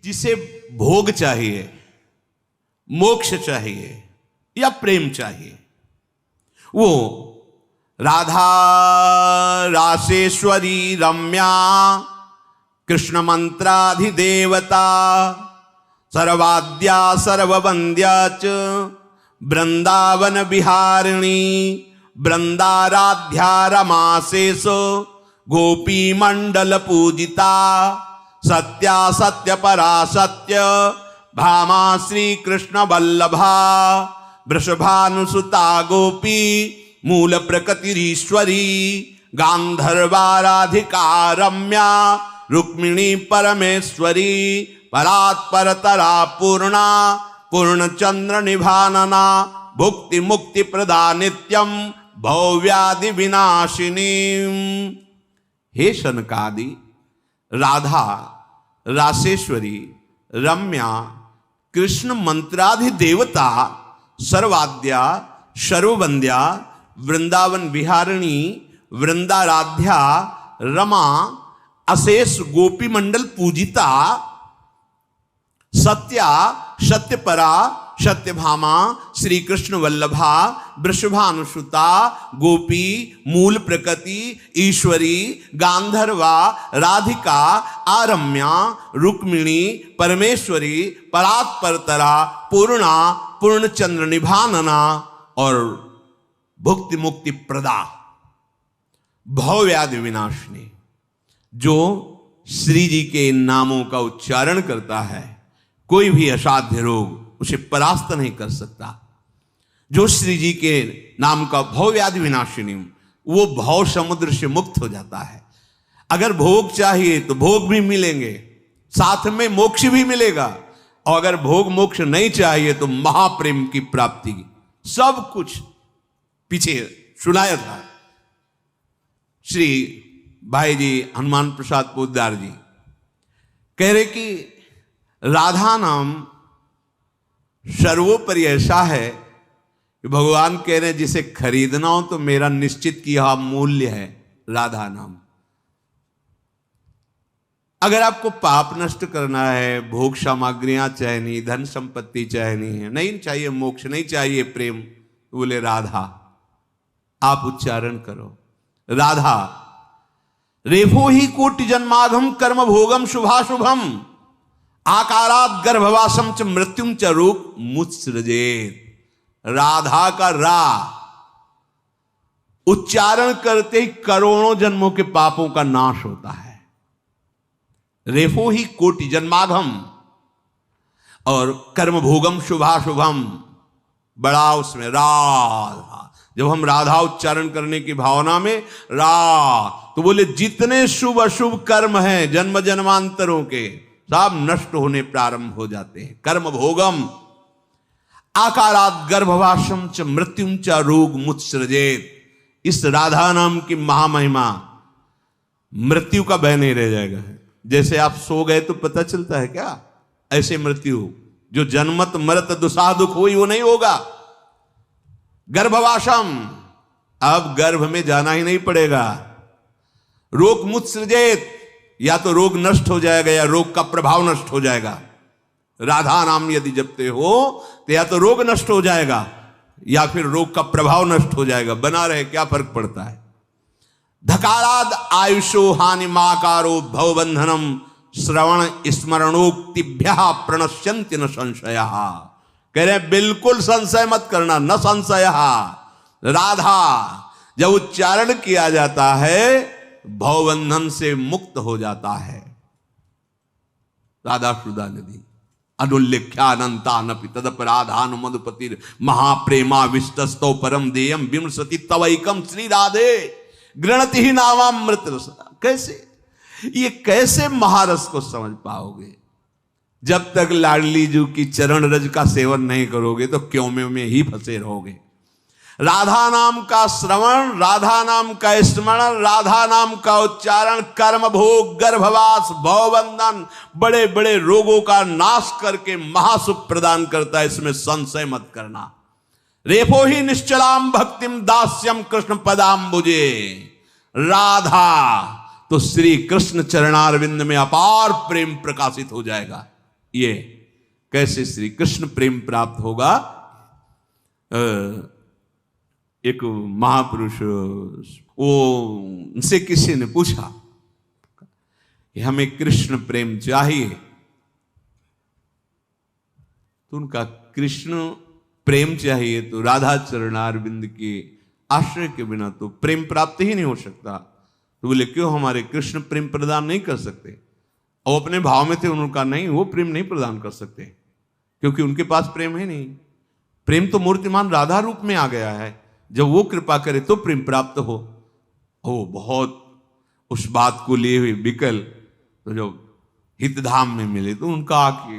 जिसे भोग चाहिए, मोक्ष चाहिए या प्रेम चाहिए, वो राधा रासेश्वरी रम्या कृष्ण मंत्राधिदेवता सर्वाद्या सर्ववंद्या च वृंदावन विहारिणी वृंदाराध्या रमासेसो गोपी मंडल पूजिता सत्या सत्य परा सत्य भामा श्री कृष्ण वल्लभा वृषभानुसुता गोपी मूल प्रकृतिरीश्वरी गांधर्वाराधिका रम्या रुक्मिणी परमेश्वरी परात्परतरा पूर्णा पूर्णचंद्र निभानना भुक्ति मुक्ति प्रदा नित्यम भव्यादि विनाशिनी। हे शनकादि राधा रासेश्वरी रम्या कृष्ण मंत्राधि देवता सर्वाद्या सर्ववंद्या वृंदावन विहारिणी वृंदाराध्या रमा अशेष गोपी मंडल पूजिता सत्या सत्यपरा सत्यभामा श्री कृष्ण वल्लभा वृषभानुसुता गोपी मूल प्रकृति ईश्वरी गांधर्वा राधिका आरम्या रुक्मिणी परमेश्वरी परात्परतरा पूर्णा पूर्णचंद्र निभानना और भुक्ति मुक्ति प्रदा भवव्याधि विनाशिनी। जो श्री जी के नामों का उच्चारण करता है कोई भी असाध्य रोग उसे परास्त नहीं कर सकता। जो श्री जी के नाम का भवव्याधि विनाशिनी, वो भव समुद्र से मुक्त हो जाता है। अगर भोग चाहिए तो भोग भी मिलेंगे, साथ में मोक्ष भी मिलेगा, और अगर भोग मोक्ष नहीं चाहिए तो महाप्रेम की प्राप्ति। सब कुछ पीछे सुनाया था। श्री भाई जी हनुमान प्रसाद पोद्दार जी कह रहे कि राधा नाम सर्वोपरि ऐसा है कि भगवान कह रहे हैं जिसे खरीदना हो तो मेरा निश्चित किया मूल्य है राधा नाम। अगर आपको पाप नष्ट करना है, भोग सामग्रियां चाहिए, धन संपत्ति चाहिए, नहीं चाहिए मोक्ष, नहीं चाहिए प्रेम, बोले राधा आप उच्चारण करो। राधा रेफो ही कोटि जन्माघम कर्म भोगम शुभाशुभम आकारात गर्भवासम च मृत्युम च रूप मुत्सृजेत। राधा का रा उच्चारण करते ही करोड़ों जन्मों के पापों का नाश होता है। रेफो ही कोटि जन्माघम और कर्म भोगम शुभाशुभम, बड़ा उसमें राधा। जब हम राधा उच्चारण करने की भावना में रा, तो बोले जितने शुभ अशुभ कर्म हैं जन्म जन्मांतरों के सब नष्ट होने प्रारंभ हो जाते हैं। कर्म भोगम आकारात गर्भवासम च मृत्युम च रोग मुत्सृजेत। इस राधा नाम की महामहिमा मृत्यु का भय नहीं रह जाएगा। जैसे आप सो गए तो पता चलता है क्या, ऐसे मृत्यु जो जन्मत मरत दुसाह दुख हुई वो नहीं होगा। गर्भवासम, अब गर्भ में जाना ही नहीं पड़ेगा। रोग मुत्सृजेत, या तो रोग नष्ट हो जाएगा या रोग का प्रभाव नष्ट हो जाएगा। राधा नाम यदि जपते हो तो या तो रोग नष्ट हो जाएगा या फिर रोग का प्रभाव नष्ट हो जाएगा। बना रहे क्या फर्क पड़ता है। धकाराद आयुषो हानि माकारो भवबंधनम श्रवण स्मरणोक्तिभ्य प्रणश्यन्ति न संशय। कह रहे बिल्कुल संशय मत करना, न संशय। राधा जब उच्चारण किया जाता है भवबंधन से मुक्त हो जाता है। राधा सुधा नदी अनुल्लेख्यानंतानपि तदपराधान मधुपतिर महाप्रेमा विष्टस्तो परम देयम विमृशति तवैकम श्री राधे गृणति ही नामामृत रस। कैसे ये कैसे महारस को समझ पाओगे जब तक लाडली जी की चरण रज का सेवन नहीं करोगे तो क्यों में ही फंसे रहोगे। राधा नाम का श्रवण, राधा नाम का स्मरण, राधा नाम का उच्चारण कर्म भोग गर्भवास भवबंधन बड़े बड़े रोगों का नाश करके महासुख प्रदान करता है। इसमें संशय मत करना। रेफो ही निश्चलाम भक्तिम दास्यम कृष्ण पदाम्बुजे। राधा तो श्री कृष्ण चरणारविंद में अपार प्रेम प्रकाशित हो जाएगा। ये कैसे श्री कृष्ण प्रेम प्राप्त होगा। एक महापुरुष, वो उनसे किसी ने पूछा कि हमें कृष्ण प्रेम चाहिए, तो उनका कृष्ण प्रेम चाहिए तो राधा चरणारविंद के आश्रय के बिना तो प्रेम प्राप्त ही नहीं हो सकता। तो बोले क्यों, हमारे कृष्ण प्रेम प्रदान नहीं कर सकते? और अपने भाव में थे, उनका नहीं, वो प्रेम नहीं प्रदान कर सकते क्योंकि उनके पास प्रेम है नहीं। प्रेम तो मूर्तिमान राधा रूप में आ गया है, जब वो कृपा करे तो प्रेम प्राप्त हो। ओ बहुत उस बात को लिए हुए विकल, तो जब हितधाम में मिले तो उनका कि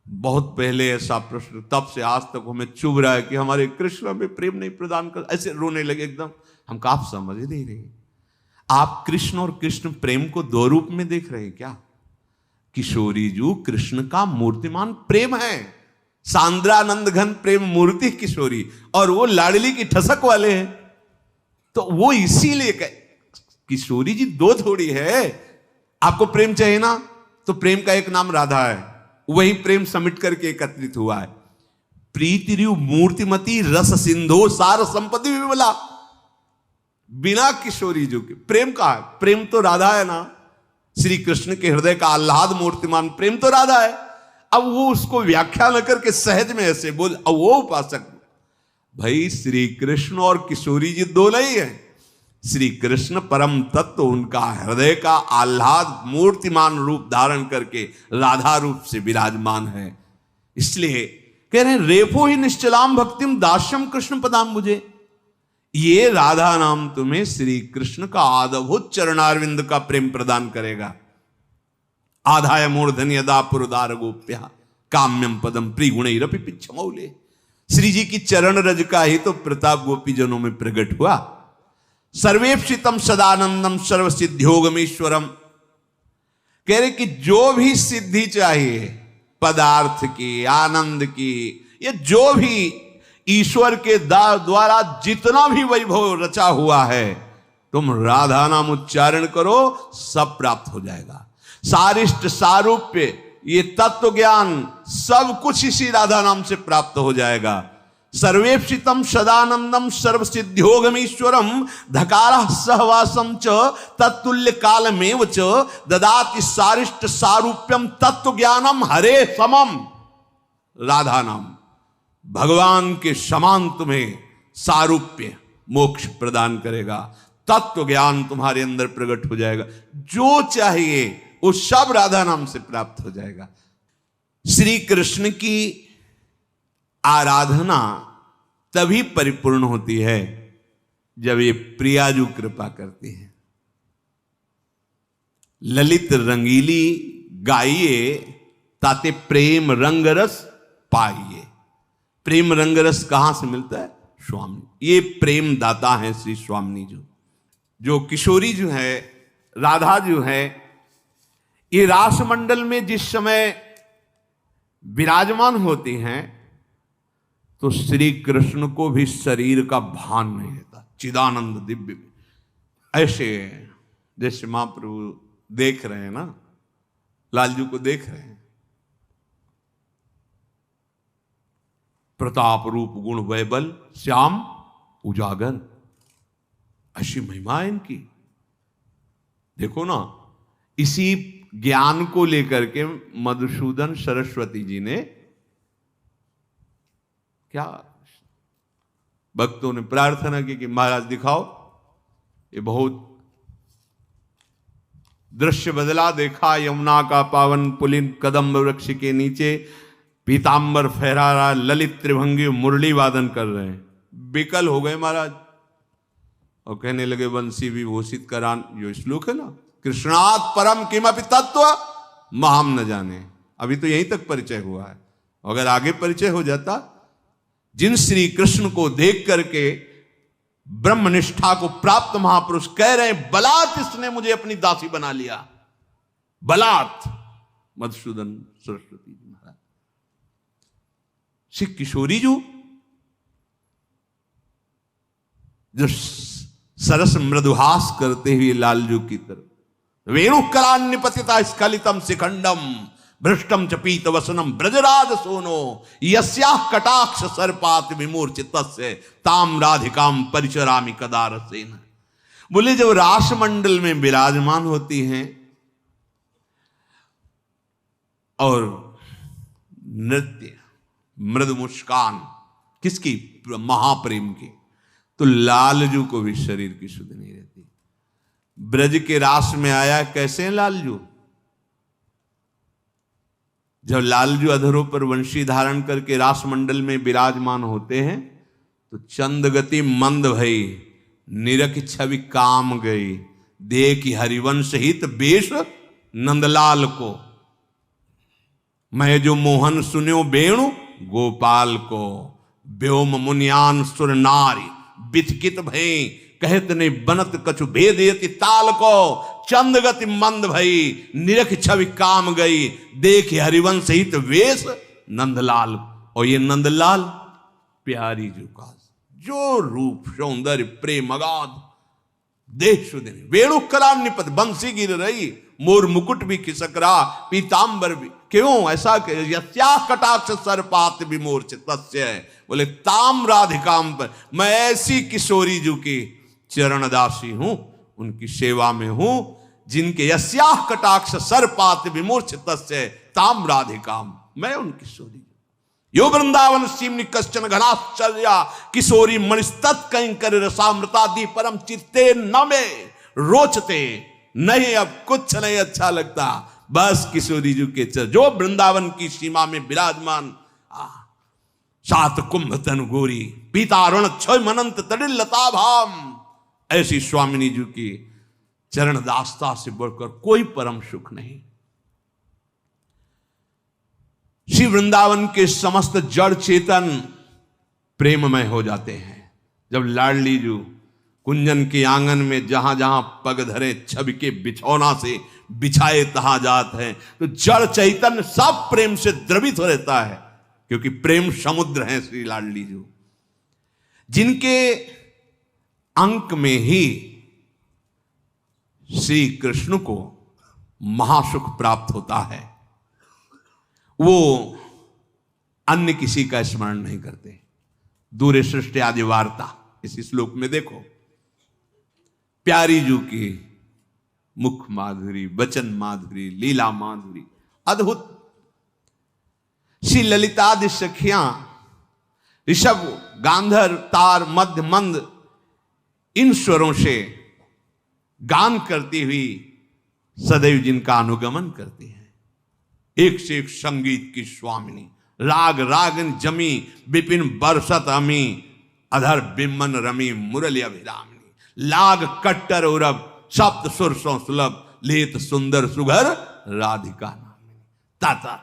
बहुत पहले ऐसा प्रश्न, तब से आज तक हमें चुभ रहा है कि हमारे कृष्ण में प्रेम नहीं प्रदान कर, ऐसे रोने लगे एकदम। हम कहा आप समझ नहीं रहे, आप कृष्ण और कृष्ण प्रेम को दो रूप में देख रहे हैं क्या? किशोरी जू कृष्ण का मूर्तिमान प्रेम है, सांद्रानंद घन प्रेम मूर्ति किशोरी, और वो लाडली की ठसक वाले हैं। तो वो इसीलिए किशोरी जी दो थोड़ी है। आपको प्रेम चाहिए ना, तो प्रेम का एक नाम राधा है, वही प्रेम समिट करके एकत्रित हुआ है। प्रीति रू मूर्तिमती रस सिंधो सार संपत्ति विमला। बिना किशोरी जी के प्रेम का है, प्रेम तो राधा है ना। श्री कृष्ण के हृदय का आह्लाद मूर्तिमान प्रेम तो राधा है। अब वो उसको व्याख्या न करके सहज में ऐसे बोल, अब वो उपासक भाई श्री कृष्ण और किशोरी जी दो नहीं है। श्री कृष्ण परम तत्व, उनका हृदय का आह्लाद मूर्तिमान रूप धारण करके राधा रूप से विराजमान है। इसलिए कह रहे हैं रेफो ही निश्चलाम भक्तिम दास्यम कृष्ण पदाम मुझे। ये राधा नाम तुम्हें श्री कृष्ण का आदभूत चरणारविंद का प्रेम प्रदान करेगा। आधाय मूर्धन यदा पुरदार गोप्या काम्यम पदम प्रिगुणैरपि पिच्छमौले। श्री जी की चरण रज का ही तो प्रताप गोपी जनों में प्रकट हुआ। सर्वेप्सितम सदानंदम सर्व सिद्धियोगमेश्वरम। कह रहे कि जो भी सिद्धि चाहिए पदार्थ की, आनंद की, ये जो भी ईश्वर के द्वारा जितना भी वैभव रचा हुआ है, तुम राधा नाम उच्चारण करो, सब प्राप्त हो जाएगा। सारिष्ट सारूप्य, ये तत्व ज्ञान, सब कुछ इसी राधा नाम से प्राप्त हो जाएगा। सर्वेप्सितम सदानंदम सर्व सिद्धियोगमीश्वरम धकार सहवासम च तत्तुल्य कालमेव च ददाति सारिष्ट सारूप्यम तत्व ज्ञानम हरे समम। राधा नाम भगवान के समान तुम्हें सारूप्य मोक्ष प्रदान करेगा, तत्व ज्ञान तुम्हारे अंदर प्रकट हो जाएगा, जो चाहिए वो सब राधा नाम से प्राप्त हो जाएगा। श्री कृष्ण की आराधना तभी परिपूर्ण होती है जब ये प्रियाजू कृपा करती है। ललित रंगीली गाइए ताते प्रेम रंगरस पाइए। प्रेम रंगरस कहां से मिलता है? स्वामी, ये प्रेम दाता है श्री स्वामी जी। जो किशोरी जो है, राधा जो है, ये रासमंडल में जिस समय विराजमान होती हैं तो श्री कृष्ण को भी शरीर का भान नहीं रहता, चिदानंद दिव्य में। ऐसे जैसे महाप्रभु देख रहे हैं ना, लालजू को देख रहे हैं, प्रताप रूप गुण वैबल श्याम उजागर, ऐसी महिमा है इनकी। देखो ना, इसी ज्ञान को लेकर के मधुसूदन सरस्वती जी ने क्या भक्तों ने प्रार्थना की कि महाराज दिखाओ, ये बहुत दृश्य बदला। देखा यमुना का पावन पुलिन कदम्ब वृक्ष के नीचे पीतांबर फहरा रहा ललित त्रिभंगी मुरली वादन कर रहे हैं। विकल हो गए महाराज और कहने लगे वंशी विभूषित करान। जो श्लोक है ना, कृष्णात् परम किमपि तत्व महाम न जाने। अभी तो यहीं तक परिचय हुआ है, अगर आगे परिचय हो जाता, जिन श्री कृष्ण को देख करके ब्रह्मनिष्ठा को प्राप्त महापुरुष कह रहे हैं बलात् इसने मुझे अपनी दासी बना लिया, बलात्। मधुसूदन सरस्वती जी महाराज, श्री किशोरी जो सरस मृदुहास करते हुए लालजू की तरफ वेणु करान्यपतिता स्खलितम शिखंडम भ्रष्टम च पीत वसनम ब्रजराज सोनो यस्याः कटाक्ष सर्पात विमूर्छित ताम राधिकाम परिचरामि कदा रसेन। बोले जब रासमंडल में विराजमान होती हैं और नृत्य मृदु मुस्कान किसकी, महाप्रेम की, तो लालजू को भी शरीर की सुध नहीं रहती। ब्रज के रास में आया कैसे हैं लालजू? जब लालजू अधरों पर वंशी धारण करके रास मंडल में विराजमान होते हैं तो चंद गति मंद भई, निरख छवि काम गई, देख हरिवंश हित बेश नंदलाल को। मैं जो मोहन सुन्यो वेणु गोपाल को, व्योम मुनियान सुर नारी बिथकित भई, कहत ने बनत कछु भेदयति ताल को। चंद गति मंद भई, निरख छवि काम गई, देख हरिवंश हित वेश नंदलाल। और ये नंदलाल प्यारी जी का जो रूप सौंदर्य प्रेम अगाध, देश सुदिन वेणु करार निपत, बंसी गिर रही, मोर मुकुट भी खिसक रहा, पीतांबर भी। क्यों ऐसा? यस्या कटाक्ष सर्पात विमूर्छित तस्य। बोले ताम राधिकाम पर, मैं ऐसी किशोरी जू की चरणदासी हूं, उनकी सेवा में हूं, जिनके यस्या कटाक्ष सर्पात विमूर्छित तस्य ताम राधिकाम, मैं उनकी किशोरी। यो वृंदावन सीमनि कश्चन घनाश्चर्या, किशोरी मणिस्तत् कंकर रसामृतादि परम चित्ते न में रोचते। नहीं अब कुछ नहीं अच्छा लगता, बस किशोरी जी के जो वृंदावन की सीमा में विराजमान, सात कुंभ तन गोरी पीतारुण क्षय मनंत तड़िल लता भाम, ऐसी स्वामिनी जी की चरण दास्ता से बढ़कर कोई परम सुख नहीं। श्री वृंदावन के समस्त जड़ चेतन प्रेममय हो जाते हैं जब लाडली जू कुंजन के आंगन में जहां जहां पग धरे छवि के बिछौना से बिछाए तहां जात है, तो जड़ चैतन्य सब प्रेम से द्रवित हो रहता है, क्योंकि प्रेम समुद्र है श्री लाडली जू, जिनके अंक में ही श्री कृष्ण को महासुख प्राप्त होता है। वो अन्य किसी का स्मरण नहीं करते। दूरे सृष्टि आदि वार्ता इस श्लोक में देखो, प्यारी जू की मुख माधुरी, वचन माधुरी, लीला माधुरी अद्भुत। श्री ललितादि सखियां ऋषभ, गांधर, तार, मध्य, मंद इन स्वरों से गान करती हुई सदैव जिनका अनुगमन करती हैं। एक से एक संगीत की स्वामिनी, राग रागन जमी विपिन बरसत अमी, अधर बिम्बन रमी मुरली अभिरामिनी, लाग कट्टर उरब सप्त सुर सो सुलभ, लेत सुंदर सुघर राधिका नामिनी। ताता